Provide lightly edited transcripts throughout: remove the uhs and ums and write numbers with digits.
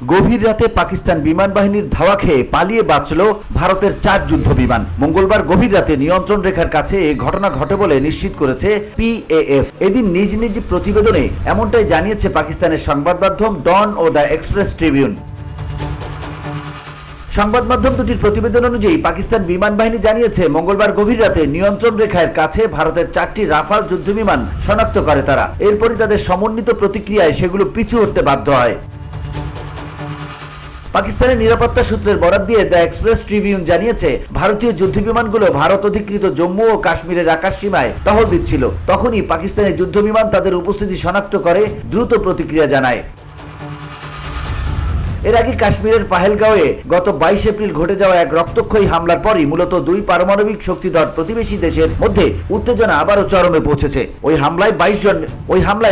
গভীর রাতে পাকিস্তান বিমান বাহিনীর ধাওয়া খেয়ে পালিয়ে বাঁচল ভারতের 4 যুদ্ধ বিমান। মঙ্গলবার গভীর রাতে নিয়ন্ত্রণ রেখার কাছে এই ঘটনা ঘটে বলে নিশ্চিত করেছে PAF। এদিন নিজ নিজ প্রতিবেদনে এমনটাই জানিয়েছে পাকিস্তানের সংবাদ মাধ্যম ডন ও দ্য এক্সপ্রেস ট্রিবিউন। সংবাদ মাধ্যম দুটির প্রতিবেদন অনুযায়ী পাকিস্তান বিমান বাহিনী জানিয়েছে, মঙ্গলবার গভীর রাতে নিয়ন্ত্রণ রেখার কাছে ভারতের 4টি রাফাল যুদ্ধ বিমান শনাক্ত করে তারা। এরপরই তাদের সমন্বিত প্রতিক্রিয়ায় সেগুলো পিছু হটতে বাধ্য হয়। পাকিস্তানের নিরাপত্তা সূত্রের বরাত দিয়ে দ্য এক্সপ্রেস ট্রিবিউন জানিয়েছে, ভারতীয় যুদ্ধবিমানগুলো ভারত অধিকৃত জম্মু ও কাশ্মীরের আকাশ সীমায় টহল দিচ্ছিল। তখনই পাকিস্তানি যুদ্ধবিমান তাদের উপস্থিতি শনাক্ত করে দ্রুত প্রতিক্রিয়া জানায়। এর আগে কাশ্মীরের পাহেলগাঁওয়ে গত 22 এপ্রিল ঘটে যাওয়া এক রক্তক্ষয়ী হামলার পরই মূলত দুই পারমাণবিক শক্তিধর প্রতিবেশী দেশের মধ্যে উত্তেজনা আবারও চরমে পৌঁছেছে। ওই হামলায়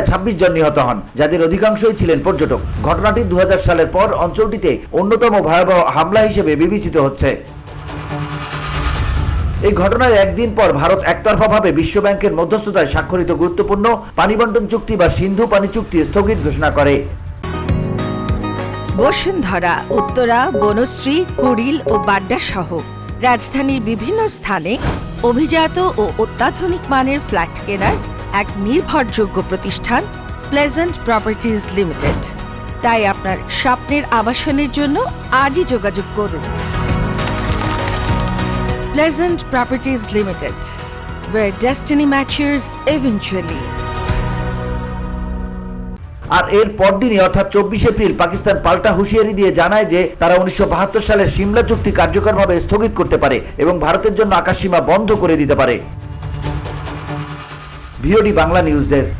26 জন নিহত হন, যাদের অধিকাংশই ছিলেন পর্যটক। ঘটনাটি 2000 সালের পর অঞ্চলটিতে অন্যতম ভয়াবহ হামলা হিসেবে বিবেচিত হচ্ছে। এই ঘটনার একদিন পর ভারত একতরফাভাবে বিশ্বব্যাংকের মধ্যস্থতায় স্বাক্ষরিত গুরুত্বপূর্ণ পানি বন্টন চুক্তি বা সিন্ধু পানি চুক্তি স্থগিত ঘোষণা করে। বসুন্ধরা, উত্তরা, বনশ্রী, কুড়িল ও বাড্ডা সহ রাজধানীর বিভিন্ন স্থানে অভিজাত ও অত্যাধুনিক মানের ফ্ল্যাট কেনার এক নির্ভরযোগ্য প্রতিষ্ঠান প্লেজেন্ট প্রপার্টিজ লিমিটেড। তাই আপনার স্বপ্নের আবাসনের জন্য আজই যোগাযোগ করুন। Pleasant properties limited, where destiny matches eventually। আর এর পরদিনই অর্থাৎ 24 এপ্রিল পাকিস্তান পাল্টা হুঁশিয়ারি দিয়ে জানায় যে তারা 1972 সালের সিমলা চুক্তি কার্যকরভাবে স্থগিত করতে পারে এবং ভারতের জন্য আকাশসীমা বন্ধ করে দিতে পারে। VOD Bangla news desk.